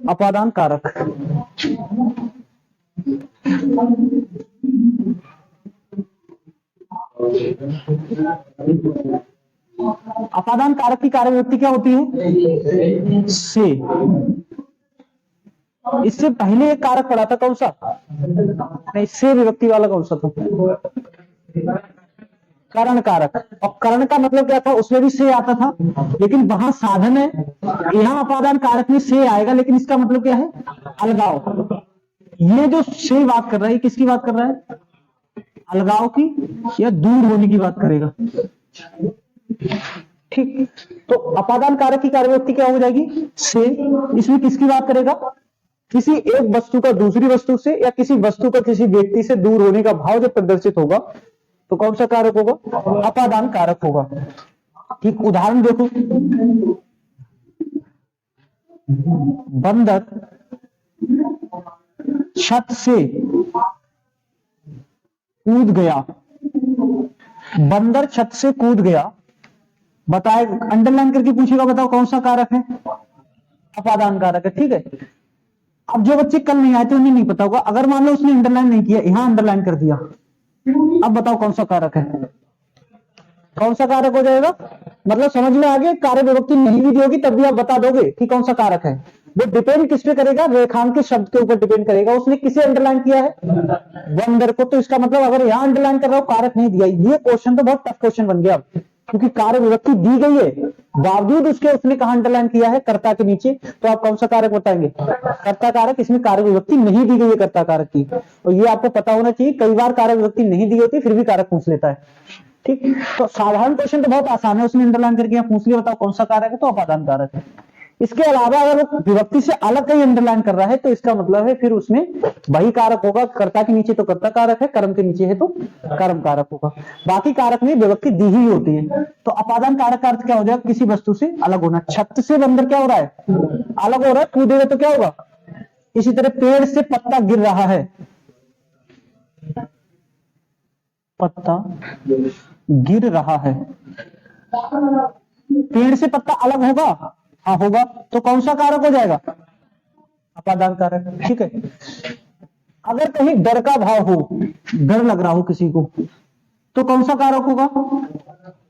अपादान कारक। अपादान कारक की कार्य विभक्ति क्या होती है? से। इससे पहले एक कारक पढ़ा था, कौन सा? नहीं, से विभक्ति वाला कौन सा था? करण कारक। और करण का मतलब क्या था? उसमें भी से आता था, लेकिन वहां साधन है। यहाँ अपादान कारक में से आएगा, लेकिन इसका मतलब क्या है? अलगाव। ये जो से बात कर रहा है, किसकी बात कर रहा है? अलगाव की या दूर होने की बात करेगा। ठीक, तो अपादान कारक की कार्यविभक्ति क्या हो जाएगी? से। इसमें किसकी बात करेगा? किसी एक वस्तु का दूसरी वस्तु से या किसी वस्तु का किसी व्यक्ति से दूर होने का भाव जब प्रदर्शित होगा तो कौन सा कारक होगा? अपादान कारक होगा। ठीक, उदाहरण देखो, बंदर छत से कूद गया। बंदर छत से कूद गया, बताए, अंडरलाइन करके पूछेगा, बताओ कौन सा कारक है? अपादान कारक है। ठीक है, अब जो बच्चे कल नहीं आए थे उन्हें नहीं पता होगा, अगर मान लो उसने अंडरलाइन नहीं किया, यहां अंडरलाइन कर दिया, अब बताओ कौन सा कारक है? कौन सा कारक हो जाएगा? मतलब समझ में आ गया, कार्य विभक्ति नहीं भी दी होगी तब भी आप बता दोगे कि कौन सा कारक है। वो डिपेंड किस पे करेगा? रेखांकित शब्द के ऊपर डिपेंड करेगा। उसने किसे अंडरलाइन किया है? बंदर को। तो इसका मतलब अगर यहां अंडरलाइन कर रहा हूं, कारक नहीं दिया, ये क्वेश्चन तो बहुत टफ क्वेश्चन बन गया, क्योंकि कार्य विभक्ति दी गई है, बावजूद उसके उसने कहा अंडरलाइन किया है? कर्ता के नीचे। तो आप कौन सा कारक बताएंगे? कर्ता कारक। इसमें कार्य विभक्ति नहीं दी गई है कर्ता कारक की, और ये आपको पता होना चाहिए। कई बार कार्य विभक्ति नहीं दी होती, फिर भी कारक पूछ लेता है। ठीक, तो साधारण क्वेश्चन तो बहुत आसान है, उसने अंडरलाइन करके यहाँ पूछ लिया, बताओ कौन सा कारक है? तो अपादान कारक है। इसके अलावा अगर वो विभक्ति से अलग कहीं अंडरलाइन कर रहा है तो इसका मतलब है फिर उसमें वही कारक होगा। कर्ता के नीचे तो कर्ता कारक है, कर्म के नीचे है तो कर्म कारक होगा। बाकी कारक में विभक्ति दी ही होती है। तो अपादान कारक का अर्थ क्या हो जाएगा? किसी वस्तु से अलग होना। छत से बंदर क्या हो रहा है? अलग हो रहा है। कूदेगा तो क्या होगा? इसी तरह पेड़ से पत्ता गिर रहा है, पत्ता गिर रहा है, पेड़ से पत्ता अलग होगा? हाँ होगा। तो कौन सा कारक हो जाएगा? अपादान कारक। ठीक है, अगर कहीं डर का भाव हो, डर लग रहा हो किसी को, तो कौन सा कारक होगा?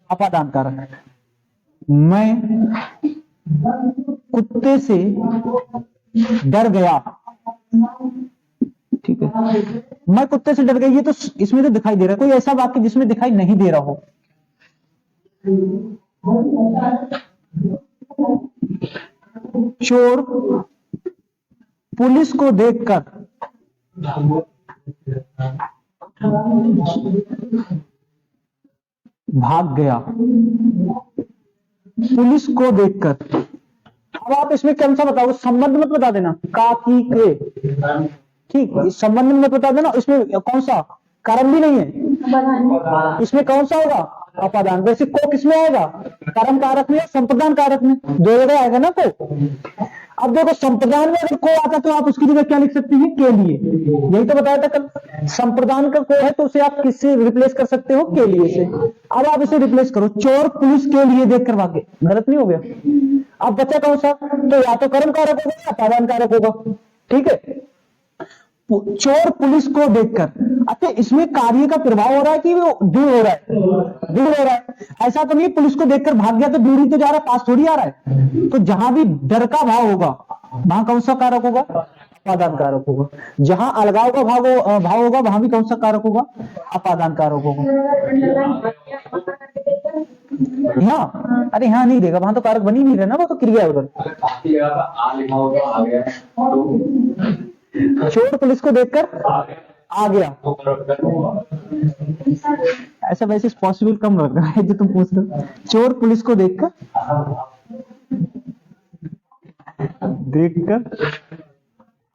अपादान कारक। मैं कुत्ते से डर गया। ठीक है, मैं कुत्ते से डर गई, ये तो इसमें तो दिखाई दे रहा है। कोई ऐसा वाक्य जिसमें दिखाई नहीं दे रहा हो? चोर पुलिस को देखकर भाग गया। पुलिस को देखकर। अब आप इसमें कौन सा बताओगे? संबंध मत बता देना, का, की, के। ठीक, संबंध में बता देना। इसमें कौन सा? कर्म भी नहीं है। इसमें कौन सा होगा? अपादान। वैसे को किसमें आएगा? कर्म कारक में या संप्रदान कारक में? दो जगह आएगा ना को। अब देखो, संप्रदान में अगर को आता तो आप उसकी जगह क्या लिख सकते हैं? के लिए। यही तो बताया था कल, संप्रदान का को है तो उसे आप किससे रिप्लेस कर सकते हो? के लिए से। अब आप इसे रिप्लेस करो, चोर पुलिस के लिए देखकर भागे, गलत नहीं हो गया? अब बचा कौन सा? तो या तो कर्म कारक होगा या अपादान कारक होगा। ठीक है, चोर पुलिस को देखकर। अच्छा, इसमें कार्य का प्रभाव हो रहा है कि वो दूर हो रहा है? दूर हो रहा है। ऐसा तो नहीं पुलिस को देखकर भाग गया तो दूर ही तो जा रहा है, पास थोड़ी आ रहा है। तो जहां भी डर का भाव होगा वहां कौन सा कारक होगा? अपादान कारक होगा। जहां अलगाव का भाव होगा वहां भी कौन सा कारक होगा? अपादान कारक होगा। हाँ, अरे हाँ नहीं देगा, वहां तो कारक बन ही नहीं रहा ना, वो तो क्रिया है उधर। चोर पुलिस को देखकर आ गया। ऐसा वैसे पॉसिबल कम लग रहा है जो तुम पूछ रहे हो। चोर पुलिस को देखकर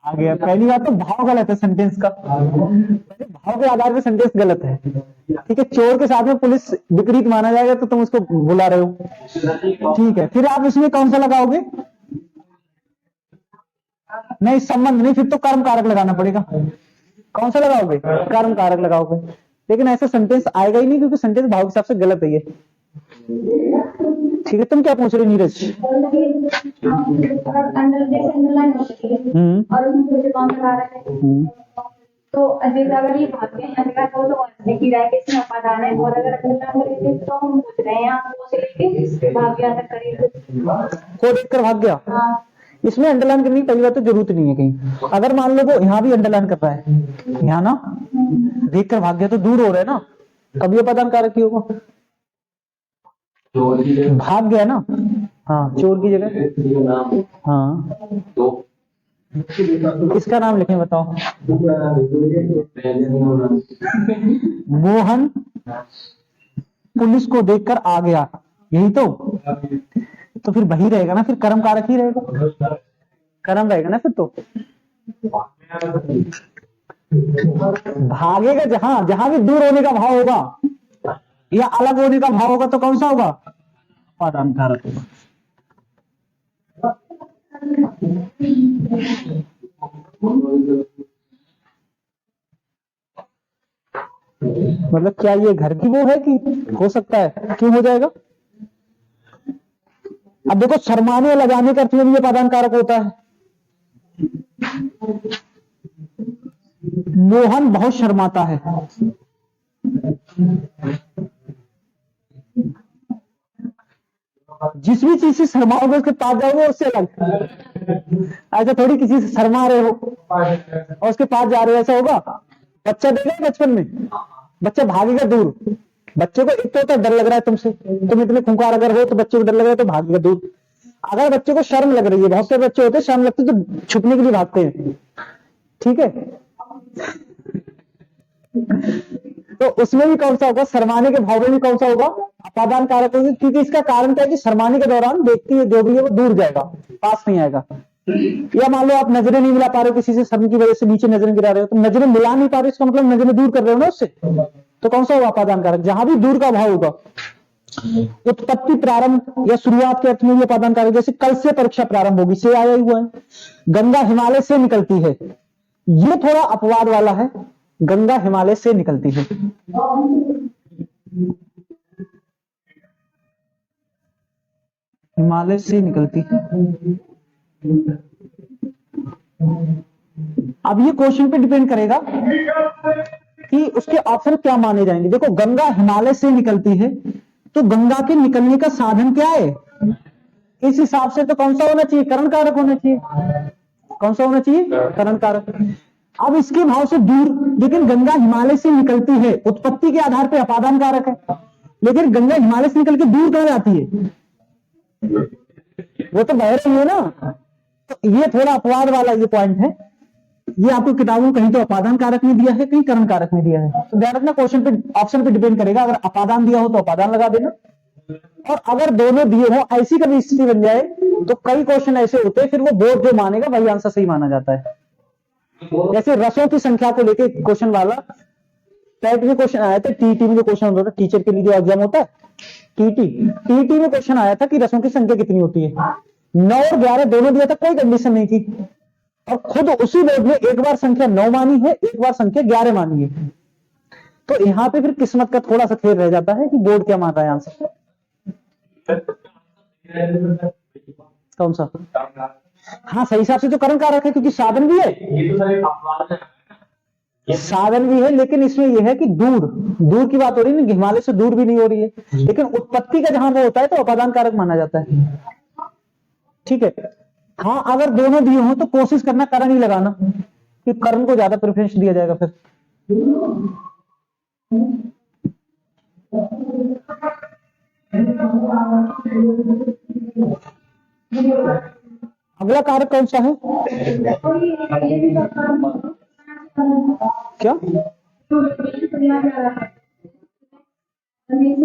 आ गया। पहली बात तो भाव गलत है सेंटेंस का, भाव के आधार पर सेंटेंस गलत है। ठीक है, चोर के साथ में पुलिस विपरीत माना जाएगा तो तुम उसको बुला रहे हो। ठीक है, फिर आप इसमें कौन सा लगाओगे? नहीं, संबंध नहीं, फिर तो कर्म कारक लगाना पड़ेगा। कौन सा लगाओगे? कर्म कारक लगाओगे। लेकिन ऐसा सेंटेंस आएगा ही नहीं, क्योंकि सेंटेंस भाव के हिसाब से गलत है ये। ठीक है, तुम क्या पूछ रहे हो नीरज? अगर अंडरलाइन होती है और उसमें कुछ कौन सा कारक है, तो अगर ये भाग के यहाँ का तो लिखी रहा है कि इसमें अपादान है, और अगर अंडरलाइन करेंगे तो हम पूछ रहे हैं आपको से लेके भाग गया तक करिए को देखकर भाग गया। हाँ, इसमें अंडरलाइन करने की पहली बात तो जरूरत नहीं है कहीं। अगर मान लो वो यहाँ भी अंडरलाइन कर रहा है, यहाँ ना देख कर भाग गया तो दूर हो रहा है ना, कभी अपादान कारक ही होगा। भाग गया ना, हाँ चोर की जगह, हाँ इसका नाम लिखें बताओ। मोहन पुलिस को देखकर आ गया, यही तो फिर वही रहेगा ना, फिर कर्म कारक ही रहेगा, कर्म रहेगा ना फिर तो। भागेगा जहां जहां भी दूर होने का भाव होगा या अलग होने का भाव होगा तो कौन सा होगा, अपादान कारक होगा। मतलब क्या ये घर की वो है कि हो सकता है, क्यों हो जाएगा। अब देखो शर्माने लगाने का अर्थ में भी अपादान कारक होता है। मोहन बहुत शर्माता है, जिस भी चीज से शर्माओगे उसके पास जाओगे उससे अलग। ऐसा थोड़ी किसी से शर्मा रहे हो और उसके पास जा रहे हो, ऐसा होगा। बच्चा देखा बचपन में, बच्चा भागेगा दूर, बच्चे को एक तो होता है डर लग रहा है तुमसे, तुम इतने खूंखार अगर हो तो बच्चे को डर लग रहा है तो भागेगा दूर। अगर बच्चे को शर्म लग रही है, बहुत से बच्चे होते हैं शर्म लगती है तो छुपने के लिए भागते हैं, ठीक है। तो उसमें भी कौन सा होगा, शर्माने के भाव में भी कौन सा होगा, अपादान कारक होगी। क्योंकि इसका कारण क्या है कि शर्माने के दौरान व्यक्ति जो भी है वो दूर जाएगा, पास नहीं आएगा। या मान लो आप नजरें नहीं मिला पा रहे हो किसी से, शर्म की वजह से नीचे नजरें गिरा रहे हो, तो नजरें मिला नहीं पा रहे, इसका मतलब नजरें दूर कर रहे हो ना उससे, तो कौन सा होगा अपादान कारक, जहां भी दूर का भाव होगा। उत्पत्ति प्रारंभ या शुरुआत के अर्थ में भी अपादान कारक, जैसे कल से परीक्षा प्रारंभ होगी, से आया हुआ है। गंगा हिमालय से निकलती है, ये थोड़ा अपवाद वाला है, गंगा हिमालय से निकलती है। हिमालय से निकलती है। अब ये क्वेश्चन पे डिपेंड करेगा कि उसके ऑप्शन क्या माने जाएंगे। देखो गंगा हिमालय से निकलती है तो गंगा के निकलने का साधन क्या है, इस हिसाब से तो कौन सा होना चाहिए, करण कारक होना चाहिए। कौन सा होना चाहिए, करण कारक। अब इसके भाव से दूर, लेकिन गंगा हिमालय से निकलती है, उत्पत्ति के आधार पर अपादान कारक है, लेकिन गंगा हिमालय से निकल के दूर कहां जाती है, वो तो बह रही है ना। तो ये थोड़ा अपवाद वाला ये पॉइंट है। ये आपको किताबों में कहीं तो अपादान कारक में दिया है, कहीं करण कारक में दिया है, तो ध्यान रखना क्वेश्चन पे ऑप्शन पे डिपेंड करेगा। अगर अपादान दिया हो तो अपादान लगा देना, और अगर दोनों दिए हो, ऐसी कभी स्थिति बन जाए तो कई क्वेश्चन ऐसे होते हैं फिर वो बोर्ड जो मानेगा वही आंसर सही माना जाता है। जैसे रसों की संख्या को लेकर क्वेश्चन वाला टेट में क्वेश्चन आया था, टीटी में जो क्वेश्चन होता है टीचर के लिए जो एग्जाम होता है टीटी में क्वेश्चन आया था कि रसों की संख्या कितनी होती है, 9 और 11 दोनों दिया था, कोई कंडीशन नहीं थी, और खुद उसी बोर्ड में एक बार संख्या 9 मानी है, एक बार संख्या 11 मानी है। तो यहां पे फिर किस्मत का थोड़ा सा खेल रह जाता है कि बोर्ड क्या मान रहा है आंसर। कौन सा, हाँ सही हिसाब से तो करण कारक है, क्योंकि साधन भी है, साधन भी है, लेकिन इसमें यह है कि दूर की बात हो रही है ना, हिमालय से दूर भी नहीं हो रही है, लेकिन उत्पत्ति का जहां वो होता है तो अपादान कारक माना जाता है, ठीक है। हाँ अगर दोनों दिए हो तो कोशिश करना करण ही लगाना, कि करण को ज्यादा प्रेफरेंस दिया जाएगा फिर। अगला कारक कौन सा है, क्या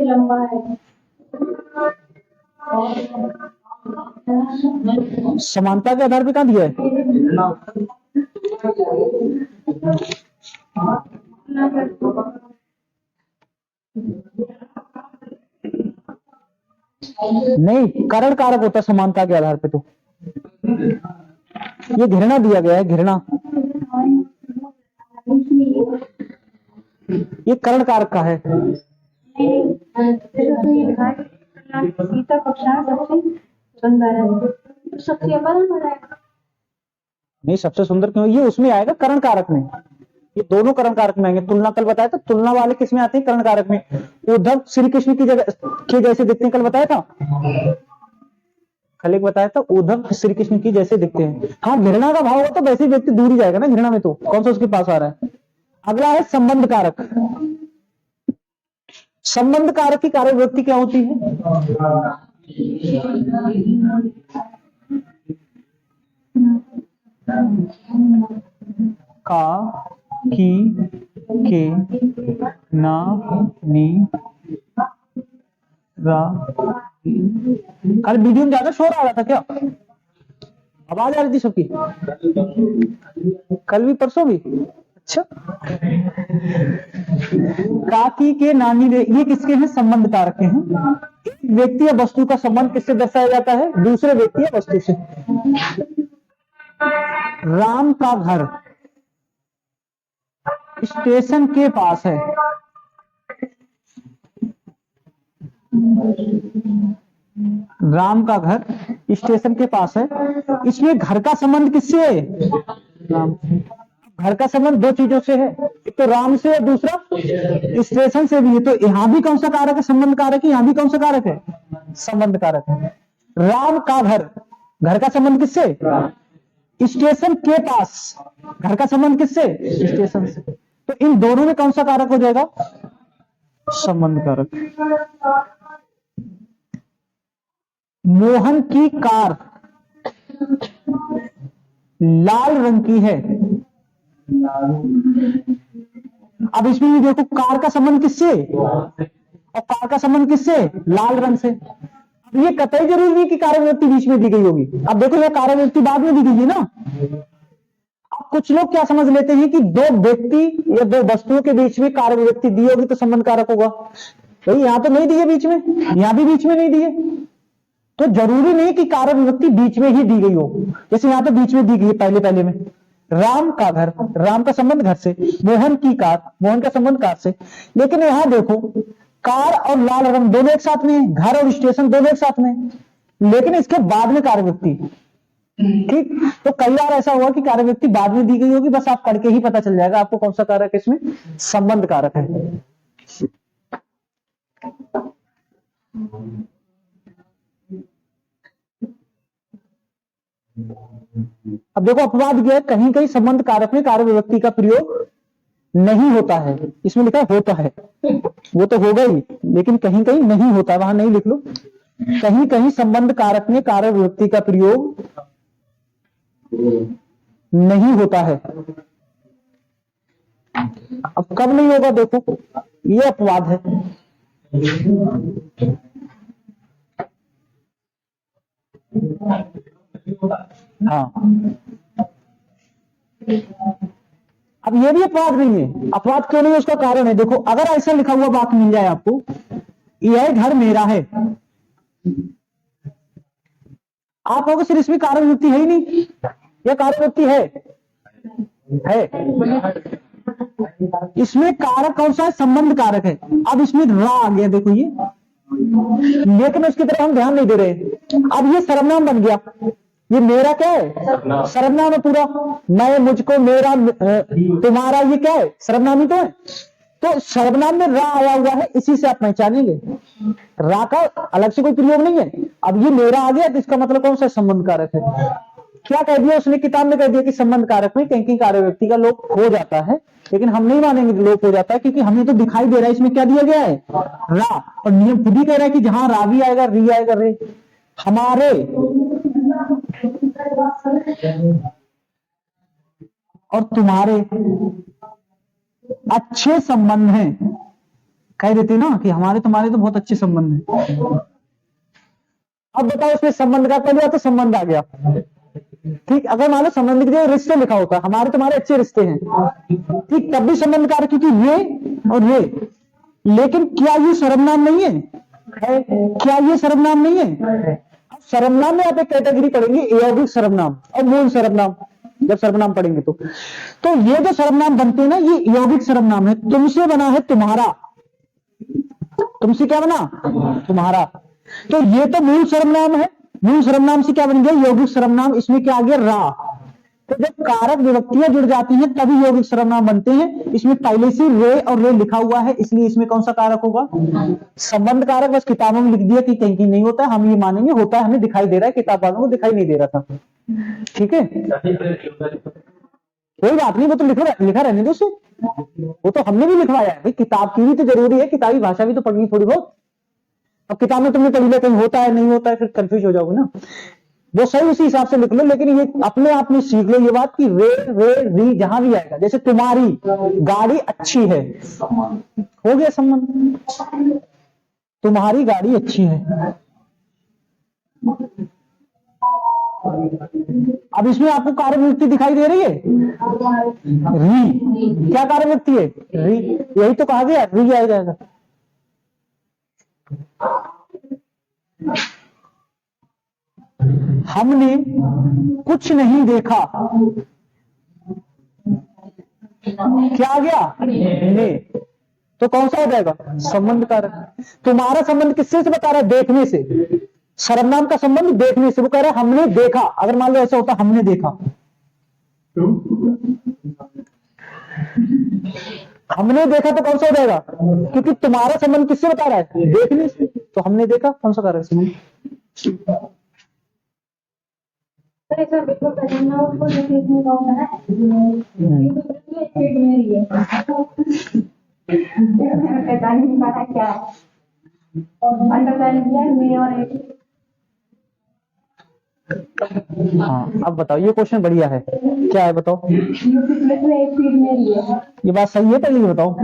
लंबा है, समानता के आधार पे कहां दिया है, नहीं करण कारक होता है समानता के आधार पे। तो ये घृणा दिया गया है, घृणा ये करण कारक का है। सीता कक्षा सबसे सुंदर है, तो सबसे अपादान हो जाएगा। नहीं, सबसे सुंदर क्यों, ये उसमें आएगा करण कारक में, ये दोनों करण कारक में आएंगे। तुलना कल बताया था, तुलना वाले किस में आते हैं, करण कारक में। उद्धव श्री कृष्ण की जगह के जैसे दिखते हैं, कल बताया था, कल एक बताया था, उद्धव श्री कृष्ण की जैसे दिखते हैं। हाँ, घृणा का भाव हो तो वैसे ही व्यक्ति दूर ही जाएगा ना, घृणा में तो कौन सा उसके पास आ रहा है। अगला है संबंध कारक। संबंध कारक की कारक व्यक्ति क्या होती है, का, की, के, ना, नी, रा। कल वीडियो में ज्यादा शोर आ रहा था क्या, आवाज आ रही थी सबकी, कल भी परसों भी। अच्छा, काकी के नानी रे, ये किसके हैं, संबंध कारक के हैं। एक व्यक्ति या वस्तु का संबंध किससे दर्शाया जाता है, दूसरे व्यक्ति या वस्तु से। राम का घर स्टेशन के पास है, राम का घर स्टेशन के पास है। इसमें घर का संबंध किससे है, राम से। घर का संबंध दो चीजों से है, एक तो राम से और दूसरा स्टेशन से भी है। तो यहां भी कौन सा कारक है, संबंध कारक है, यहां भी कौन सा कारक है, संबंध कारक है। राम का घर, घर का संबंध किससे, स्टेशन के पास, घर का संबंध किससे, स्टेशन से। तो इन दोनों में कौन सा कारक हो जाएगा, संबंध कारक। मोहन की कार लाल रंग की है। अब इसमें भी देखो, कार का संबंध किससे, और कार का संबंध किससे, लाल रंग से। अब ये कतई जरूरी नहीं कि कारक व्यक्ति बीच में दी गई होगी। अब देखो, यह कारक व्यक्ति बाद में दी गई है ना। अब कुछ लोग क्या समझ लेते हैं कि दो व्यक्ति या दो वस्तुओं के बीच में कारक व्यक्ति दी होगी तो संबंध कारक होगा। भाई यहां तो नहीं दिए बीच में, यहां भी बीच में नहीं दिए, तो जरूरी नहीं कि कारक व्यक्ति बीच में ही दी गई हो। जैसे यहां तो बीच में दी गई है पहले में। राम का घर, राम का संबंध घर से। मोहन की कार, मोहन का संबंध कार से। लेकिन यहां देखो, कार और लाल रंग दोनों एक साथ में, घर और स्टेशन दोनों एक साथ में, लेकिन इसके बाद में कारक व्यक्ति। ठीक, तो कई बार ऐसा हुआ कि कारक व्यक्ति बाद में दी गई होगी, बस आप पढ़ के ही पता चल जाएगा आपको कौन सा कारक है, इसमें संबंध कारक है। अब देखो, अपवाद क्या है, कहीं कहीं संबंध कारक में कारक विभक्ति का प्रयोग नहीं होता है। इसमें लिखा होता है, वो तो होगा ही, लेकिन कहीं कहीं नहीं होता है, वहां नहीं लिख लो। कहीं कहीं संबंध कारक में कारक विभक्ति का प्रयोग नहीं होता है। अब कब नहीं होगा देखो, ये अपवाद है। हाँ, अब ये भी अपवाद नहीं है। अपवाद क्यों नहीं है, उसका कारण है। देखो, अगर ऐसा लिखा हुआ बात मिल जाए आपको, यह घर मेरा है, आप कहोगे सिर्फ इसमें कारक व्यक्ति है ही नहीं, यह कारक व्यक्ति है। इसमें कारक कौन सा है, संबंध कारक है। अब इसमें रा आ गया, देखो ये, लेकिन उसकी तरफ हम ध्यान नहीं दे रहे। अब ये सर्वनाम बन गया, ये मेरा क्या है, सर्वनाम है पूरा। मैं, मुझको, मेरा, तुम्हारा, ये क्या है, सर्वनाम ही तो है। तो सर्वनाम में रा आया हुआ है, इसी से आप पहचानेंगे। रा का अलग से कोई प्रयोग नहीं है। अब ये मेरा आ गया तो इसका मतलब कौन सा संबंध कारक है। क्या कह दिया उसने, किताब में कह दिया कि संबंध कारक में कहीं कहीं कारक व्यक्ति का लोप हो जाता है, लेकिन हम नहीं मानेंगे कि लोप हो जाता है, क्योंकि हमें तो दिखाई दे रहा है इसमें क्या दिया गया है, रा। और नियम खुद ही कह रहा है कि जहां रा भी आएगा, री आएगा, रे। हमारे और तुम्हारे अच्छे संबंध हैं, कह देते ना कि हमारे तुम्हारे तो बहुत अच्छे संबंध हैं। अब बताओ, इसमें संबंध का पहले तो संबंध आ गया। ठीक, अगर मान लो संबंध की जगह रिश्ते लिखा होता, हमारे तुम्हारे अच्छे रिश्ते हैं, ठीक, तब भी संबंध कारक, क्योंकि ये और ये। लेकिन क्या ये सर्वनाम नहीं है, क्या ये सर्वनाम नहीं है। सर्वनाम में आप एक कैटेगरी पढ़ेंगे, यौगिक सर्वनाम और मूल सर्वनाम, जब सर्वनाम पढ़ेंगे तो ये जो सर्वनाम बनते हैं ना, ये यौगिक सर्वनाम है। तुमसे बना है तुम्हारा, तुमसे क्या बना, तुम्हारा। तो ये तो मूल सर्वनाम है, मूल सर्वनाम से क्या बन गया? यौगिक सर्वनाम। इसमें क्या आ गया? रा। तो जब कारक विभक्तियां जुड़ जाती हैं तभी यौगिक सर्वनाम बनते हैं। इसमें पहले से रे और रे लिखा हुआ है, इसलिए इसमें कौन सा कारक होगा? संबंध कारक। बस किताबों में लिख दिया कि कहीं कहीं नहीं होता है, हम ये मानेंगे होता है, हमें दिखाई दे रहा है, किताब वालों को दिखाई नहीं दे रहा था। ठीक है, कोई बात नहीं, वो तो लिखा रहने दो उसे, वो तो हमने भी लिखवाया है भाई। किताब की भी तो जरूरी है, किताबी भाषा भी तो पढ़नी थोड़ी बहुत। अब किताब में तुमने पढ़ी ले, कहीं होता है नहीं होता है, फिर कंफ्यूज हो जाओगे ना। वो सही उसी हिसाब से लिख लो, लेकिन ये अपने आप में सीख लो ये बात कि रे रे री जहां भी आएगा, जैसे तुम्हारी गाड़ी अच्छी है, हो गया संबंध, तुम्हारी गाड़ी अच्छी है। अब इसमें आपको कार्य विभक्ति दिखाई दे रही है, री। क्या कार्य विभक्ति है? री। यही तो कहा गया, री आ जाएगा। हमने कुछ नहीं देखा, क्या आ गया? ने। तो कौन सा हो जाएगा? संबंध कारक। तुम्हारा संबंध किससे से बता रहा है? देखने से। सर्वनाम का संबंध देखने से। वो कह रहा है हमने देखा। अगर मान लो ऐसा होता हमने देखा, हमने देखा तो कौन सा हो जाएगा? क्योंकि तुम्हारा संबंध किससे बता रहा है? देखने से। तो हमने देखा कौन सा कारक संबंध? सर बिल्कुल पढ़ना उसको लिखने का होता है, ये तो बिल्कुल स्पीड में ही है। पता नहीं पता क्या है और अंडरलाइन किया मैं और एक। हाँ, अब बताओ, ये क्वेश्चन बढ़िया है, क्या है बताओ? ये बात सही है? पहले ये बताओ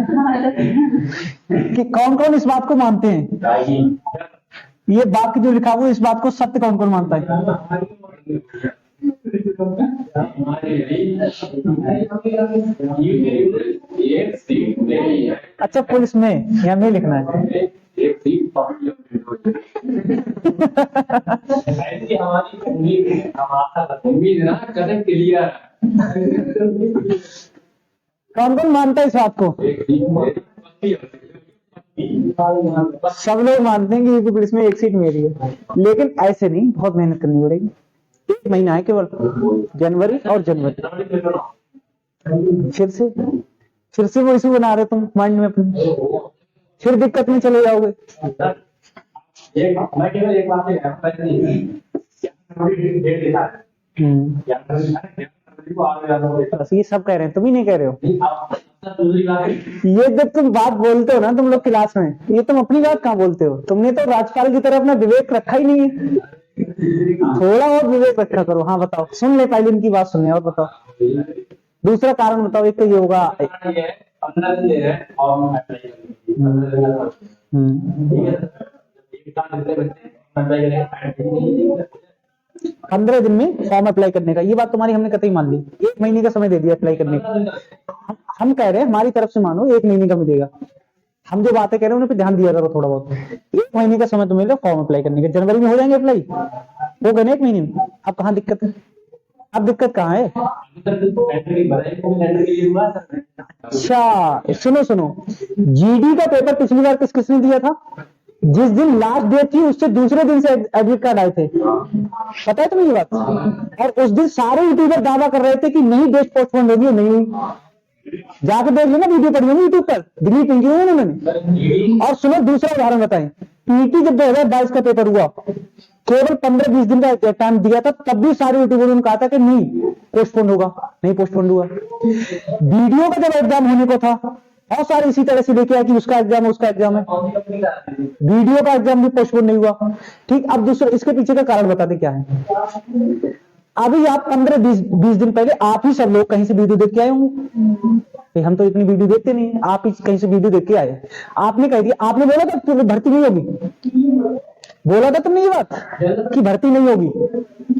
कि कौन कौन इस बात को मानते हैं? ये वाक्य जो लिखा हुआ इस बात को सत्य कौन कौन मानता है? अच्छा, पुलिस में या में लिखना है? हमारी उम्मीद ना कदम क्लियर। कौन कौन मानता है इस बात को? सब लोग मानते हैं कि यूपी पुलिस में एक सीट मेरी है, लेकिन ऐसे नहीं, बहुत मेहनत करनी पड़ेगी। 1 महीना है केवल, जनवरी और जनवरी। फिर से वो इशू बना रहे तुम माइंड में अपने, फिर दिक्कत में चले जाओगे। बस ये सब कह रहे हैं, तुम ही नहीं कह रहे हो। ये जब तुम बात बोलते हो ना तुम लोग क्लास में, ये तुम अपनी बात कहाँ बोलते हो? तुमने तो राज्यपाल की तरह अपना विवेक रखा ही नहीं है, थोड़ा और विवेक रखा करो। हाँ बताओ, सुन ले पहले इनकी बात सुन ले और बताओ दूसरा कारण बताओ। एक तो ये होगा 15 दिन में फॉर्म अप्लाई करने का। ये बात तुम्हारी हमने कतई मान ली। 1 महीने का समय दे दिया अप्लाई करने का। हम कह रहे हैं हमारी तरफ से मानो 1 महीने का मिलेगा। हम जो बातें कह रहे हैं उन पर ध्यान दिया करो थोड़ा बहुत। 1 महीने का समय तुम्हें फॉर्म अप्लाई करने का। जनवरी में हो जाएंगे अप्लाई, हो गए ना 1 महीने में। अब कहाँ दिक्कत है? अब दिक्कत कहाँ है? अच्छा सुनो, जीडी का पेपर पिछली बार किसने दिया था? जिस दिन लास्ट डेट थी उससे दूसरे दिन से एडमिट कार्ड आए थे, पता है तुम्हें ये बात? और उस दिन सारे यूट्यूबर दावा कर रहे थे कि नहीं डेट पोस्टपोन होगी, नहीं हुई। जाकर देख लेना, वीडियो पड़ी होगी यूट्यूब पर, डिलीट नहीं किया उन्होंने। और सुनो दूसरा उदाहरण बताएं, पीटी जब 2022 का पेपर हुआ, केवल 15-20 दिन का टाइम दिया था, तब भी सारे यूट्यूबर ने कहा था कि नहीं पोस्टपोन होगा, नहीं पोस्टपोन हुआ। वीडियो का जब एग्जाम होने को था और सारे इसी तरह से लेके आए कि उसका एग्जाम है, उसका एग्जाम है। वीडियो का एग्जाम भी पोस्टपोन नहीं हुआ। ठीक, अब दूसरा इसके पीछे का कारण बता दे क्या है। अभी आप 15-20 दिन पहले आप ही सब लोग कहीं से वीडियो देख के आए होंगे। हम तो इतनी वीडियो देखते नहीं, आप ही कहीं से वीडियो देख के आए। आपने कह दिया, आपने बोला था कि भर्ती नहीं होगी, बोला था तुमने ये बात कि भर्ती नहीं होगी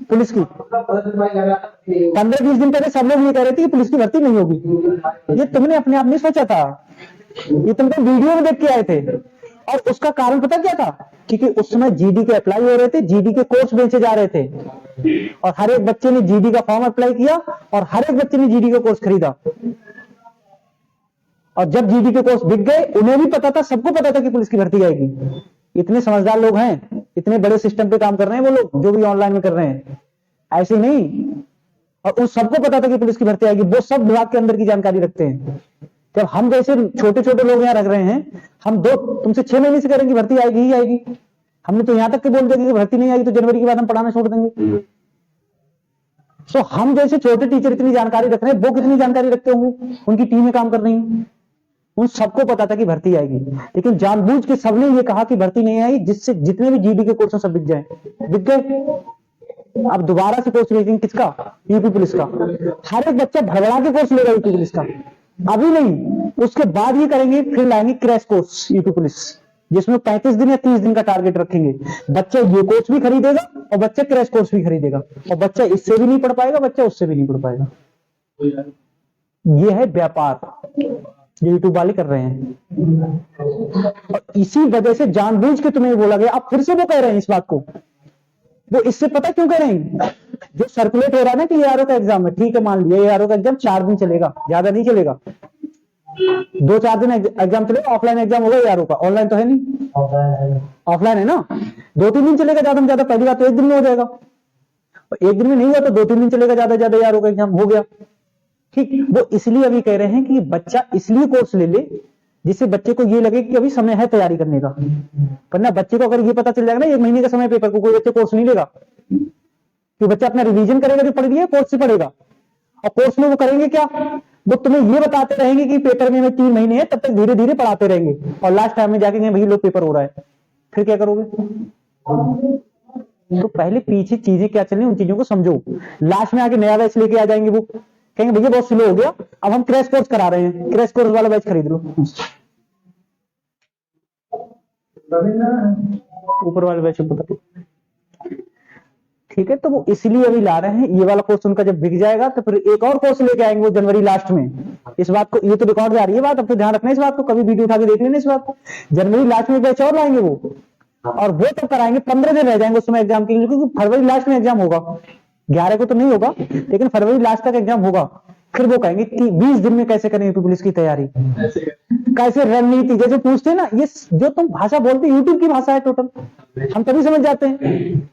पुलिस की। 15-20 दिन पहले सब लोग ये कह रहे थे कि पुलिस की भर्ती नहीं होगी। ये तुमने अपने आप नहीं सोचा था, ये तुम तो वीडियो में देख के आए थे। और उसका कारण पता क्या था? क्योंकि उस समय जीडी के अप्लाई हो रहे थे, जीडी के कोर्स बेचे जा रहे थे, और हर एक बच्चे ने जीडी का फॉर्म अप्लाई किया और हर एक बच्चे ने जीडी का कोर्स खरीदा। और जब जीडी के कोर्स बिक गए, उन्हें भी पता था, सबको पता था कि पुलिस की भर्ती आएगी, इतने समझदार लोग हैं, इतने बड़े सिस्टम पे काम कर रहे हैं वो लोग, जो भी ऑनलाइन में कर रहे हैं, ऐसे नहीं। और उन सबको पता था कि पुलिस की भर्ती आएगी, वो सब विभाग के अंदर की जानकारी रखते हैं। जब हम जैसे छोटे छोटे लोग यहाँ रख रहे हैं, हम तुमसे 6 महीने से करेंगे भर्ती आएगी ही आएगी, हमने तो यहाँ तक के बोल दिया कि भर्ती नहीं आएगी तो जनवरी के बाद हम पढ़ाना छोड़ देंगे। सो हम जैसे छोटे टीचर इतनी जानकारी रख रहे हैं, वो कितनी जानकारी रखते होंगे, उनकी टीमें काम कर रही हैं। उन सबको पता था कि भर्ती आएगी, लेकिन जानबूझ के सबने ये कहा कि भर्ती नहीं आई, जिससे जितने भी जीडी के कोर्स सब बिक जाए, बिक गए। अब दोबारा से कोर्स लेंगे किसका? यूपी पुलिस का। हर एक बच्चा भड़बड़ा के कोर्स लेगा यूपी पुलिस का, अभी नहीं, उसके बाद ये करेंगे, फिर लाएंगे क्रैश कोर्स यूपी पुलिस, जिसमें 35 दिन या 30 दिन का टारगेट रखेंगे। बच्चा ये कोर्स भी खरीदेगा और बच्चा क्रैश कोर्स भी खरीदेगा, और बच्चा इससे भी नहीं पढ़ पाएगा, बच्चा उससे भी नहीं पढ़ पाएगा। ये है व्यापार जो यूट्यूब वाले कर रहे हैं, और इसी वजह से जानबूझ के तुम्हें बोला गया। अब फिर से वो कह रहे हैं इस बात को, वो इससे पता क्यों कह रहे हैं? जो सर्कुलेट हो रहा है ना कि ARO का एग्जाम है, ठीक है मान लिया ARO का एग्जाम 4 दिन चलेगा, ज्यादा नहीं चलेगा, 2-4 दिन एग्जाम चलेगा। ऑफलाइन एग्जाम होगा ARO का, ऑनलाइन तो है नहीं, ऑफलाइन है ना। 2-3 दिन चलेगा ज्यादा में ज्यादा, पहली बात तो 1 दिन में हो जाएगा, और 1 दिन में नहीं हुआ तो 2-3 दिन चलेगा ज्यादा ज्यादा, ARO का एग्जाम हो गया, ठीक। वो इसलिए अभी कह रहे हैं कि बच्चा इसलिए कोर्स ले ले जिससे बच्चे को ये लगे कि अभी समय है तैयारी करने का। वरना बच्चे को अगर ये पता चल जाएगा ना 1 महीने का समय पेपर को, कोई बच्चे कोर्स नहीं लेगा, कि बच्चा अपना रिवीजन करेगा, जो पढ़ लिया कोर्स से पढ़ेगा। और कोर्स में वो करेंगे क्या? वो तुम्हें ये बताते रहेंगे कि पेपर में 3 महीने है, तब तक धीरे धीरे पढ़ाते रहेंगे, और लास्ट टाइम में जाके भाई लोग पेपर हो रहा है, फिर क्या करोगे? तो पहले पीछे चीजें क्या चल रही उन चीजों को समझो। लास्ट में आके नया बैच लेके आ जाएंगे, वो कहेंगे भैया बहुत स्लो हो गया, अब हम क्रैश कोर्स करा रहे हैं, क्रैश कोर्स वाला बैच खरीद लो, ऊपर वाले बैच को, ठीक है। तो वो इसलिए अभी ला रहे हैं, ये वाला कोर्स उनका जब बिक जाएगा तो फिर एक और कोर्स लेके आएंगे वो जनवरी लास्ट में। इस बात को, ये तो रिकॉर्ड जा रही है बात, अब तो ध्यान रखना इस बात को, कभी वीडियो उठा के देख लेना इस बात को। जनवरी लास्ट में बैच और लाएंगे वो, और वो तब कराएंगे, 15 दिन रह जाएंगे उसमें एग्जाम के लिए, क्योंकि फरवरी लास्ट में एग्जाम होगा, 11 को तो नहीं होगा, लेकिन फरवरी लास्ट तक एग्जाम होगा। फिर वो कहेंगे कि 20 दिन में कैसे करें यूपी पुलिस की तैयारी, कैसे रणनीति, जैसे पूछते हैं ना, ये जो तुम भाषा बोलते यूट्यूब की भाषा है टोटल, हम तभी समझ जाते हैं।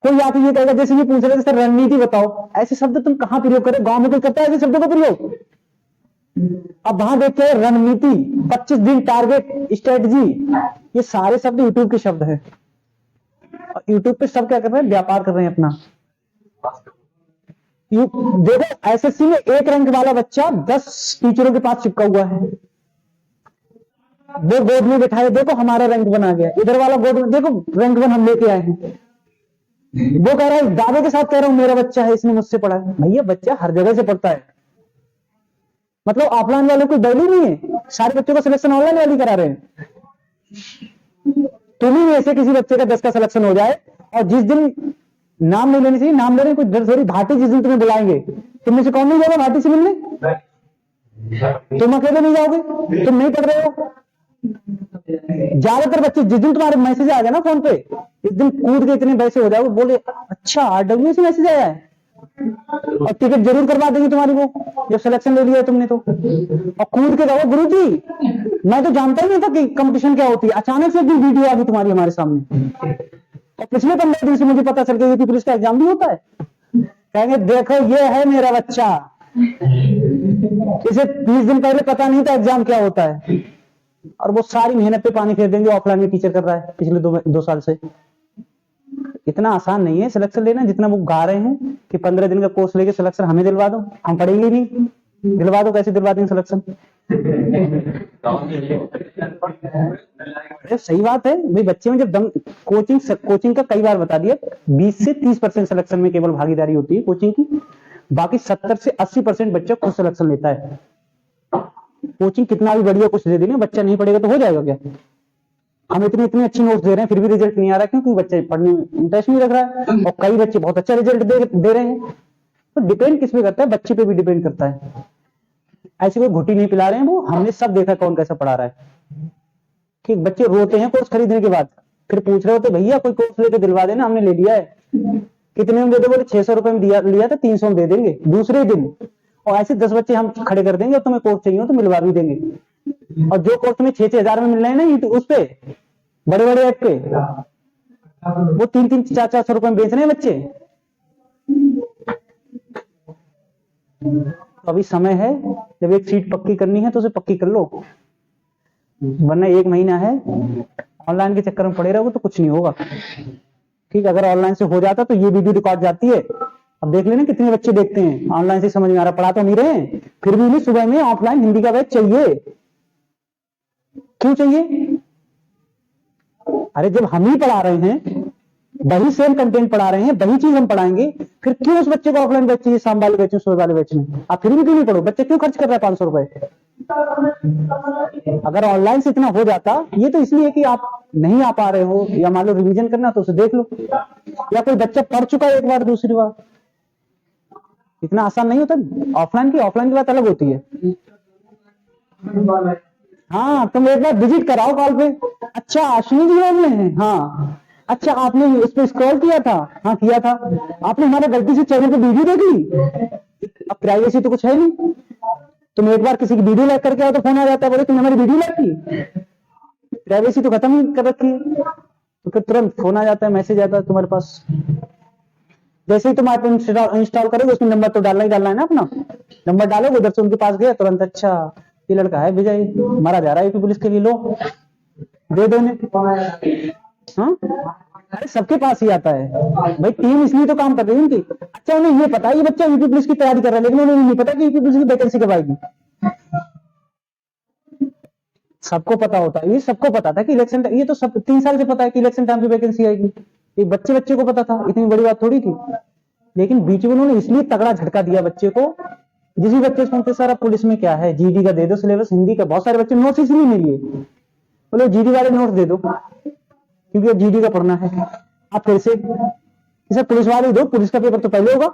कोई आके ये कहेगा, जैसे ये पूछ रहे थे रणनीति बताओ, ऐसे शब्द तुम कहां प्रयोग करें? गांव में कोई करता है ऐसे शब्दों का प्रयोग? अब वहां देखते हैं रणनीति, 25 दिन टारगेट, स्ट्रेटजी, ये सारे शब्द यूट्यूब के शब्द हैं। यूट्यूब पे सब क्या कर रहे हैं? व्यापार कर रहे हैं अपना। देखो एसएससी में 1 रैंक वाला बच्चा 10 टीचरों के पास चिपका हुआ है, वो बोर्ड में बैठा है, देखो हमारा रैंक 1 आ गया, इधर वाला बोर्ड में देखो रैंक 1 हम लेके आए हैं। वो कह रहा है, दावे के साथ कह रहा हूं मेरा बच्चा है, इसने मुझसे पढ़ा है। भैया बच्चा हर जगह से पढ़ता है, मतलब ऑफलाइन वालों की वैल्यू नहीं है, सारे बच्चों का सिलेक्शन ऑनलाइन वाली करा रहे हैं। तुम्ही में से किसी बच्चे का 10 का सिलेक्शन हो जाए, और जिस दिन नाम नहीं लेनी चाहिए, नाम ले रहे हैं, कोई थोड़ी भाटी, जिस दिन तुम्हें बुलाएंगे, तुम में से कौन नहीं जाएगा भाटी से मिलने? तुम अकेले नहीं जाओगे, तुम नहीं पढ़ रहे हो। ज्यादातर बच्चे जिस दिन तुम्हारे मैसेज आ गया ना फोन पे, इस दिन कूद के इतने पैसे हो जाओगे, बोले अच्छा RW से मैसेज आया है, और टिकट जरूर करवा देंगे तुम्हारी वो, जब सिलेक्शन ले लिया तुमने तो, और कूद के जाओ गुरुजी मैं तो जानता ही नहीं था कि कंपटीशन क्या होती है, अचानक से एक दिन वीडियो आ गई तुम्हारी हमारे सामने, और पिछले 15 दिन से मुझे पता चल गया यूपी पुलिस का एग्जाम भी होता है। कहेंगे देखो ये है मेरा बच्चा, इसे 20 दिन पहले पता नहीं था एग्जाम क्या होता है, और वो सारी मेहनत पे पानी फेर देंगे। ऑफलाइन में टीचर कर रहा है पिछले 2 साल से। इतना आसान नहीं है सिलेक्शन लेना, जितना वो गा रहे हैं कि 15 दिन का कोर्स लेके सिलेक्शन हमें दिलवा दो, हम पढ़ेंगे नहीं। दिलवा दो, कैसे दिलवा देंगे सिलेक्शन? सही बात है भाई, बच्चे में जब दम, कोचिंग का कई बार बता दिया, 20 से 30% सिलेक्शन में केवल भागीदारी होती है कोचिंग की, बाकी 70 से 80% बच्चा खुद सिलेक्शन लेता है। कोचिंग कितना भी बढ़िया कुछ दे देंगे, बच्चा नहीं पढ़ेगा तो हो जाएगा क्या? हम इतनी अच्छी नोट्स दे रहे हैं फिर भी रिजल्ट नहीं आ रहा, क्योंकि बच्चे पढ़ने में इंटरेस्ट नहीं रख रहा है, और कई बच्चे बहुत अच्छा रिजल्ट दे रहे हैं। तो डिपेंड किस पे करता है? बच्चे पे भी डिपेंड करता है। ऐसे कोई घुटी नहीं पिला रहे हैं, वो हमने सब देखा कौन कैसा पढ़ा रहा है। ठीक, बच्चे रोते हैं कोर्स खरीदने के बाद, फिर पूछ रहे होते भैया कोई कोर्स लेके दिलवा देना, हमने ले लिया है, कितने में दे दो? बोले 600 रुपए में लिया था, 300 में दे देंगे दूसरे दिन। और ऐसे 10 बच्चे हम खड़े कर देंगे, और तुम्हें कोर्स चाहिए हो तो मिलवा भी देंगे। और जो कोर्स तुम्हें 6-6 हजार में मिल रहे हैं ना उस पे, बड़े बड़े ऐप के वो 3-3 400 रुपए में बेच रहे हैं बच्चे। तो अभी समय है, जब एक सीट पक्की करनी है तो उसे पक्की कर लो, वरना 1 महीना है, ऑनलाइन के चक्कर में पड़े रहोगे तो कुछ नहीं होगा। ठीक, अगर ऑनलाइन से हो जाता तो ये वीडियो रिकॉर्ड जाती है। अब देख लेना कितने बच्चे देखते हैं, ऑनलाइन से समझ में आ रहा, पढ़ा तो नहीं रहे हैं, फिर भी उन्हें सुबह में ऑफलाइन हिंदी का बैच चाहिए। क्यों चाहिए? अरे जब हम ही पढ़ा रहे हैं, वही सेम कंटेंट पढ़ा रहे हैं, वही चीज हम पढ़ाएंगे, फिर क्यों उस बच्चे को ऑफलाइन बैच चाहिए, शाम वाले बैच में, सुबह वाले बैच में? आप फिर भी क्यों नहीं पढ़ो? बच्चे क्यों खर्च कर रहा है 500 रुपए? अगर ऑनलाइन से इतना हो जाता, ये तो इसलिए कि आप नहीं आ पा रहे हो, या मान लो रिवीजन करना तो उसे देख लो, या कोई बच्चा पढ़ चुका है एक बार दूसरी बार, इतना आसान नहीं होता। ऑफलाइन की बात अलग होती है। हाँ, तुम एक बार विजिट कराओ कॉल पे। अच्छा, अश्विनी जी बोल रहे हैं? हाँ, अच्छा, आपने उस पर स्क्रॉल किया था? हाँ किया था। आपने हमारे गलती से चैनल पे वीडियो देख ली? अब प्राइवेसी तो कुछ है नहीं, तुम एक बार किसी की वीडियो लाइक करके आओ तो फोन आ जाता है, बोले तुमने हमारी वीडियो लाइक की। प्राइवेसी तो खत्म ही कर रखी है, तो फिर तुरंत फोन आ जाता है, मैसेज आता है तुम्हारे पास। जैसे ही तुम ऐप इंस्टॉल करोगे, उसमें नंबर तो डालना ही डालना है ना, अपना नंबर डालोगे, उधर से उनके पास गया तुरंत, अच्छा ये लड़का है विजय, मारा जा रहा है यूपी पुलिस के लिए, लो दे दो इन्हें। हाँ, अरे सबके पास ही आता है भाई, टीम इसलिए तो काम कर रही है उनकी। अच्छा, उन्हें ये पता है ये बच्चा यूपी पुलिस की तैयारी कर रहा है, लेकिन उन्हें नहीं पता कि यूपी पुलिस की वैकेंसी कब आएगी। सबको पता होता है, ये सबको पता था कि इलेक्शन, ये तो सब 3 साल से पता है कि इलेक्शन टाइम पे वैकेंसी आएगी, ये बच्चे को पता था, इतनी बड़ी बात थोड़ी थी। लेकिन बीच में उन्होंने इसलिए तगड़ा झटका दिया बच्चे को, जिस बच्चे सुनते सर अब पुलिस में क्या है, जीडी का दे दो सिलेबस, हिंदी का, बहुत सारे बच्चे नोट्स इसलिए नहीं लिए, बोले जीडी वाले नोट्स दे दो क्योंकि अब जीडी का पढ़ना है। आप फिर से सर पुलिस वाले दो, पुलिस का पेपर तो पहले होगा।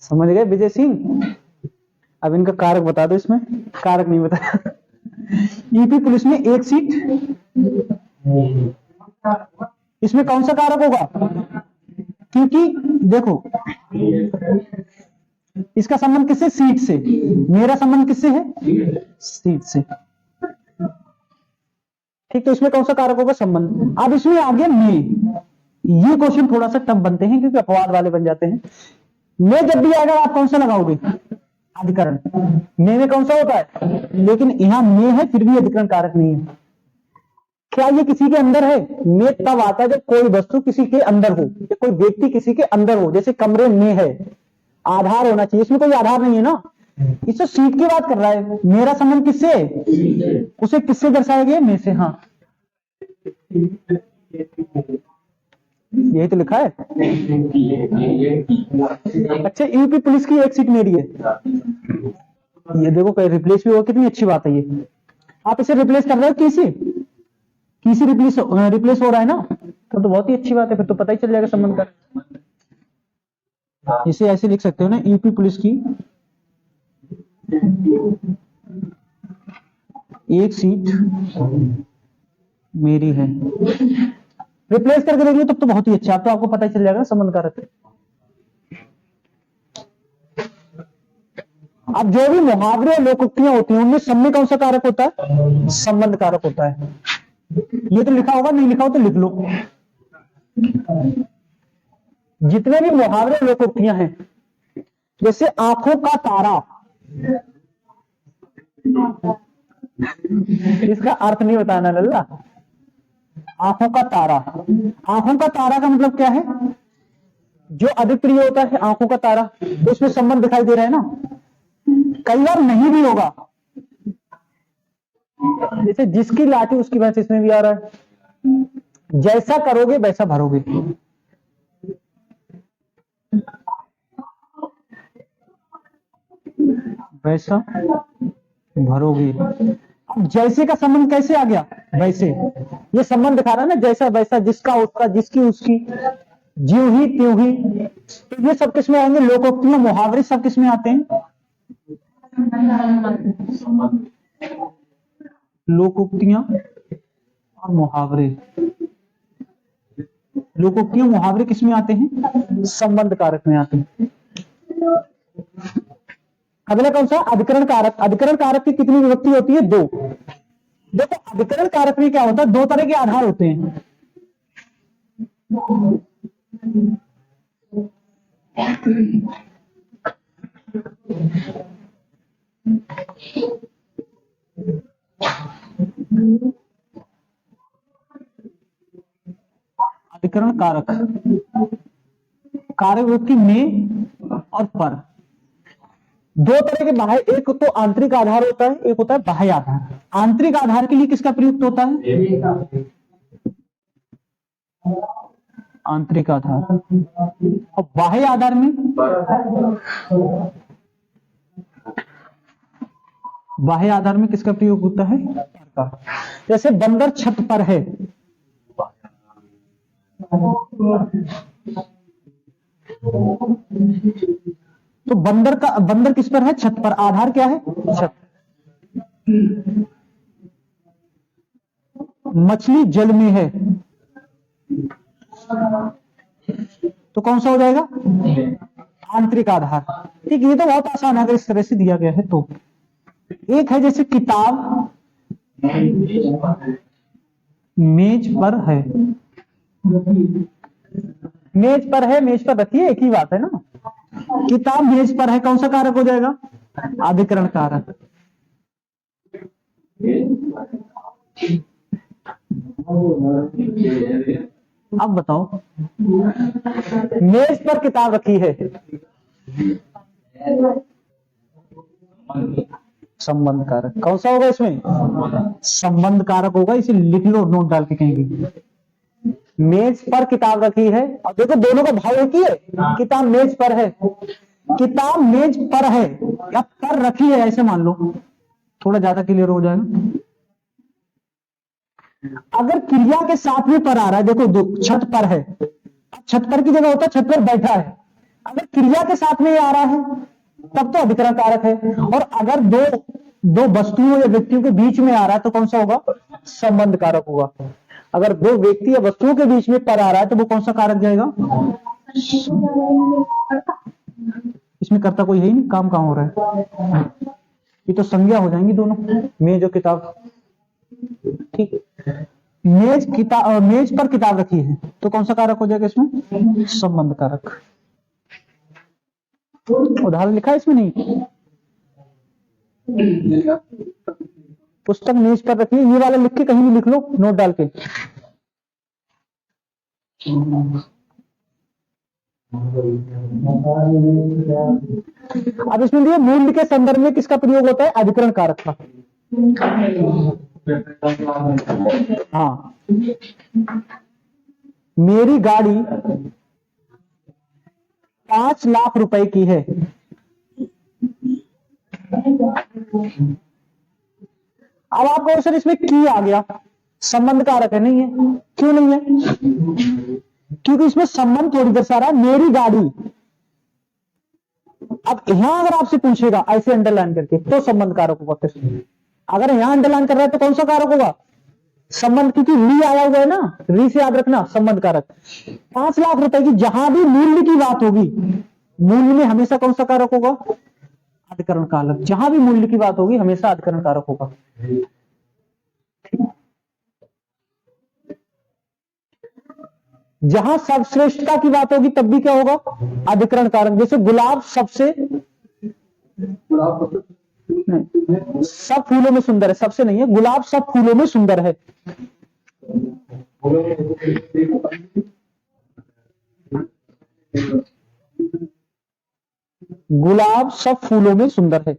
समझ गए विजय सिंह? अब इनका कारक बता दो, इसमें कारक नहीं बताया। यूपी पुलिस में 1 सीट, इसमें कौन सा कारक होगा? क्योंकि देखो इसका संबंध किससे? सीट से। मेरा संबंध किससे है? सीट से। ठीक, तो इसमें कौन सा कारक होगा? संबंध। अब इसमें आगे में, ये क्वेश्चन थोड़ा सा टफ बनते हैं क्योंकि अपवाद वाले बन जाते हैं। मैं जब भी आएगा आप कौन सा लगाओगे? अधिकरण। में कौन सा होता है? लेकिन यहां में है फिर भी अधिकरण कारक नहीं है। क्या ये किसी के अंदर है? में तब आता है जब कोई वस्तु किसी के अंदर हो, या कोई व्यक्ति किसी के अंदर हो, जैसे कमरे में है, आधार होना चाहिए, इसमें कोई आधार नहीं है ना, इससे सीट की बात कर रहा है। मेरा संबंध किससे है? उसे किससे दर्शाया गया? में से। हाँ, यही तो लिखा है। अच्छा, यूपी पुलिस की 1 सीट मेरी है, ये देखो कहीं रिप्लेस भी हो, कितनी अच्छी बात है ये। आप इसे रिप्लेस कर रहे हो किसी रिप्लेस हो रहा है ना, तो बहुत ही अच्छी बात है, फिर तो पता ही चल जाएगा संबंध का। इसे ऐसे लिख सकते हो ना, यूपी पुलिस की 1 सीट मेरी है। रिप्लेस करके देख लो तब तो बहुत ही अच्छा, अब तो आपको पता ही चल जाएगा संबंध कारक। अब जो भी मुहावरे और लोकोक्तियां होती हैं उनमें सब में कौन सा कारक होता है? संबंध कारक होता है। ये तो लिखा होगा, नहीं लिखा हो तो लिख लो। जितने भी मुहावरे और लोकोक्तियां हैं, जैसे आंखों का तारा, इसका अर्थ नहीं बताना लल्ला। आंखों का तारा, आंखों का तारा का मतलब क्या है? जो अधिक प्रिय होता है आंखों का तारा, तो उसमें संबंध दिखाई दे रहा है ना। कई बार नहीं भी होगा, जैसे जिसकी लाठी उसकी भैंस, इसमें भी आ रहा है। जैसा करोगे वैसा भरोगे। वैसा भरोगे। अब जैसे का संबंध कैसे आ गया? वैसे। ये संबंध दिखा रहा है ना, जैसा वैसा, जिसका उसका, जिसकी उसकी, ज्यों ही त्यों ही। तो ये सब किसमें आएंगे? लोकोक्तियां, मुहावरे सब किसमें आते हैं? लोकोक्तियां और मुहावरे। लोकोक्तियां मुहावरे किसमें आते हैं? संबंध कारक में आते हैं। अगला कौन सा? अधिकरण कारक। अधिकरण कारक की कितनी विभक्ति होती है? 2। देखो अधिकरण कारक में क्या होता है, दो तरह के आधार होते हैं। अधिकरण कारक, कारक व्यक्ति में और पर, दो तरह के बाह्य, एक तो आंतरिक आधार होता है, एक होता है बाह्य आधार। आंतरिक आधार के लिए किसका प्रयुक्त होता है? आंतरिक आधार। और बाह्य आधार में, बाह्य आधार में किसका प्रयोग होता है? पर का। जैसे बंदर छत पर है, तो बंदर किस पर है? छत पर। आधार क्या है? छत। मछली जल में है, तो कौन सा हो जाएगा? आंतरिक आधार। ठीक, ये तो बहुत आसान है अगर इस तरह से दिया गया है तो। एक है जैसे किताब मेज पर है, मेज पर है, मेज पर रखिए, एक ही बात है ना। किताब मेज पर है, कौन सा कारक हो जाएगा? अधिकरण कारक। अब बताओ, मेज पर किताब रखी है, संबंध कारक। कौन सा होगा इसमें? संबंध कारक होगा, इसे लिख लो नोट डाल के कहीं भी। मेज पर किताब रखी है, अब देखो दोनों का भाव एक ही है, किताब मेज पर है, किताब मेज पर है या पर रखी है, ऐसे मान लो, थोड़ा ज्यादा क्लियर हो जाएगा। अगर क्रिया के साथ में पर आ रहा है, देखो छत पर है, छत पर की जगह होता है छत पर बैठा है, अगर क्रिया के साथ में ये आ रहा है तब तो अधिकरण कारक है। और अगर दो वस्तुओं या व्यक्तियों के बीच में आ रहा है तो कौन सा होगा? संबंध कारक होगा। अगर दो व्यक्ति या वस्तुओं के बीच में पर आ रहा है तो वो कौन सा कारक जाएगा? इसमें कर्ता कोई है ही नहीं, काम कहां हो रहा है? ये तो संज्ञा हो जाएंगी दोनों, मेज और किताब। ठीक, मेज पर किताब रखी है तो कौन सा कारक हो जाएगा इसमें? संबंध कारक। उदाहरण लिखा है इसमें? नहीं, पुस्तक मेज पर रखी है, ये वाला लिख के कहीं भी लिख लो नोट डाल के। अब इसमें मूल्य के संदर्भ में किसका प्रयोग होता है? अधिकरण कारक का। हाँ, मेरी गाड़ी 5 लाख रुपए की है, अब आप कहो सर इसमें की आ गया, संबंध कारक है, नहीं है। क्यों नहीं है? क्योंकि इसमें संबंध थोड़ी दर्शा रहा है, मेरी गाड़ी। अब यहां अगर आपसे पूछेगा ऐसे अंडरलाइन करके तो संबंध कारक होगा। अगर यहां अंडरलाइन कर रहा है तो कौन सा कारक होगा? संबंध, क्योंकि री आया हुआ है ना, री से याद रखना संबंध कारक। 5 लाख रुपए की जहां भी मूल्य की बात होगी, मूल्य में हमेशा कौन सा कारक होगा? अधिकरण कारक। जहां भी मूल्य की बात होगी हमेशा अधिकरण कारक होगा। जहां सर्वश्रेष्ठता की बात होगी तब भी क्या होगा? अधिकरण कारक। जैसे गुलाब सबसे, सब फूलों में सुंदर है, सबसे नहीं है, गुलाब सब फूलों में सुंदर है। गुलाब सब फूलों में सुंदर है,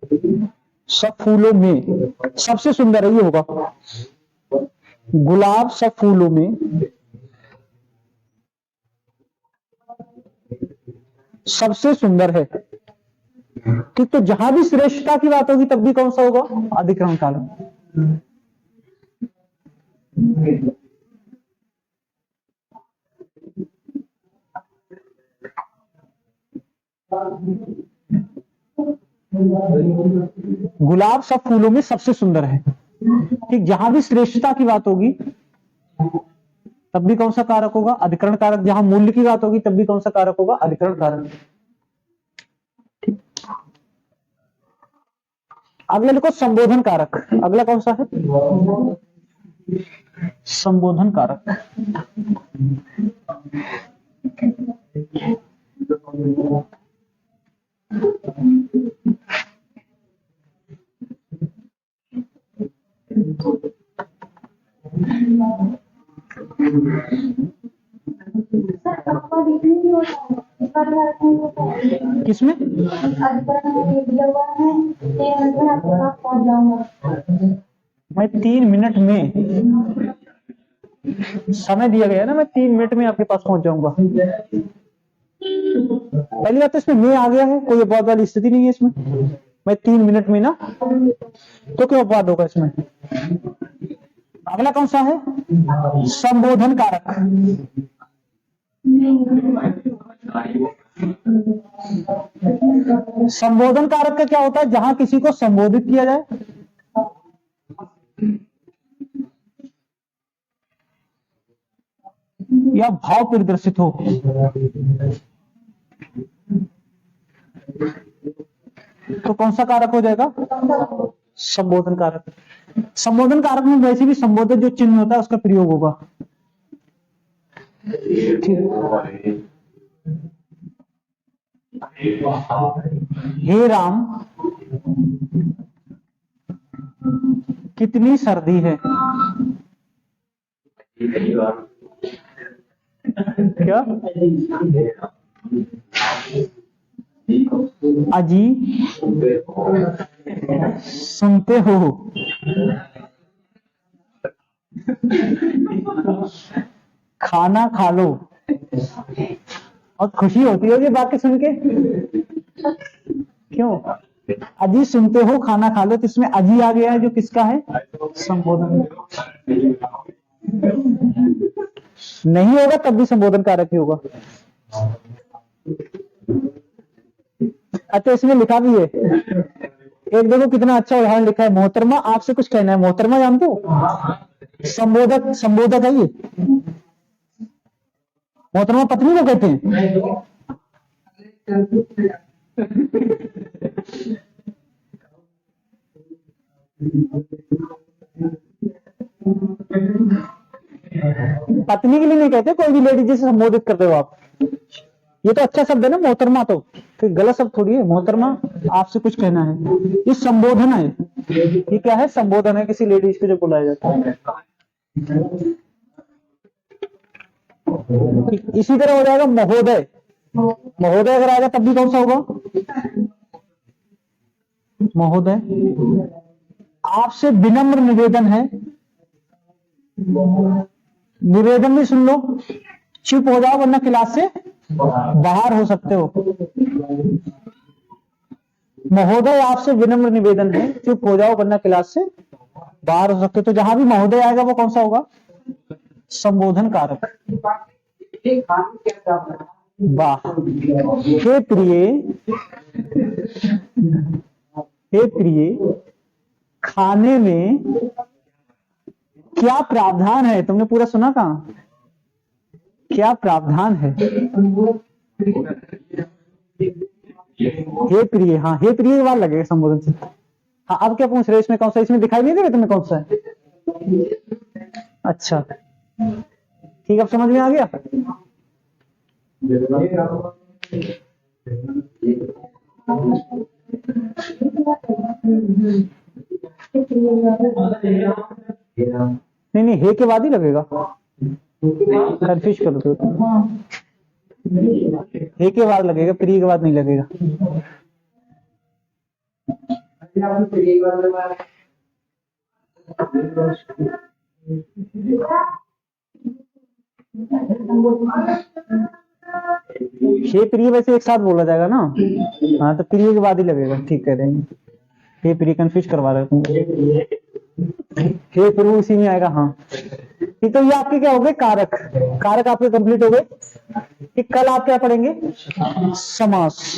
सब फूलों में सबसे सुंदर है, ये होगा। गुलाब सब फूलों में सबसे सुंदर है। ठीक, तो जहां भी श्रेष्ठता की बात होगी तब भी कौन सा होगा? अधिकरण कारक। गुलाब सब फूलों में सबसे सुंदर है। ठीक, जहां भी श्रेष्ठता की बात होगी तब भी कौन सा कारक होगा? अधिकरण कारक। जहां मूल्य की बात होगी तब भी कौन सा कारक होगा? अधिकरण कारक। अगला लिखो संबोधन कारक। अगला कौन सा है? संबोधन कारक। सर आपका देखने नहीं होता है किसमें? अधिकरण में दिया हुआ है 3 मिनट में आपके पास पहुंच जाऊंगा। मैं 3 मिनट में, समय दिया गया है ना, मैं 3 मिनट में आपके पास पहुंच जाऊंगा। पहली बात तो इसमें मैं आ गया है, कोई अपवाद वाली स्थिति नहीं है इसमें। मैं 3 मिनट में ना, तो क्यों अपवाद होगा इसमें? अगला कौन सा है? संबोधन कारक। संबोधन कारक का क्या होता है? जहां किसी को संबोधित किया जाए या भाव प्रदर्शित हो। तो कौन सा कारक हो जाएगा? संबोधन कारक। संबोधन कारक में वैसे भी संबोधन जो चिन्ह होता है उसका प्रयोग होगा। हे राम, कितनी सर्दी है। क्या? अजी सुनते हो, खाना खा लो। और खुशी होती होगी बात सुन के, क्यों? अजी सुनते हो, खाना खा लो। तो इसमें अजी आ गया है जो किसका है? संबोधन। नहीं होगा तब भी संबोधन कारक ही होगा। अच्छा इसमें लिखा भी है, एक देखो कितना अच्छा उदाहरण लिखा है। मोहतरमा आपसे कुछ कहना है। मोहतरमा जानते हो? संबोधक, संबोधक है ये। मोहतरमा पत्नी को कहते हैं। पत्नी के लिए नहीं कहते, कोई भी लेडी जिसे संबोधित करते हो आप। ये तो अच्छा शब्द है ना मोहतरमा, तो गलत शब्द थोड़ी है। मोहतरमा आपसे कुछ कहना है, ये संबोधन है। ये क्या है? संबोधन है किसी लेडीज को जो बुलाया जाता है। इसी तरह हो जाएगा महोदय। महोदय अगर आएगा तब भी कौन सा होगा? महोदय। आपसे विनम्र निवेदन है। निवेदन भी सुन लो, चुप हो जाओ वरना क्लास से बाहर हो सकते हो। महोदय आपसे विनम्र निवेदन है, चुप हो जाओ वरना क्लास से बाहर हो सकते हो। तो जहां भी महोदय आएगा वो कौन सा होगा? संबोधन कारक। वाह। हे प्रिय, हे प्रिय, खाने में क्या प्रावधान है? तुमने पूरा सुना कहाँ? क्या प्रावधान है? हे प्रिय। हाँ, हे प्रिय के बाद लगेगा संबोधन से। हाँ, अब क्या पूछ रहे हो? इसमें कौन सा? इसमें दिखाई नहीं दे रहा तुम्हें कौन सा है? अच्छा ठीक, अब समझ में आ गया। नहीं नहीं, हे के बाद ही लगेगा। कंफ्यूज कर दो। हे के बाद लगेगा, प्रिय के बाद नहीं लगेगा। हे प्रिय वैसे एक साथ बोला जाएगा ना। हाँ, तो प्रिय के बाद ही लगेगा। ठीक कह रहे हैं। हे प्रिय कंफ्यूज करवा रहे तुम। हे प्रभु इसी में आएगा। हाँ ठीक, तो ये आपके क्या हो गए? कारक। कारक आपके कंप्लीट हो गए। कल आप क्या पढ़ेंगे? समास।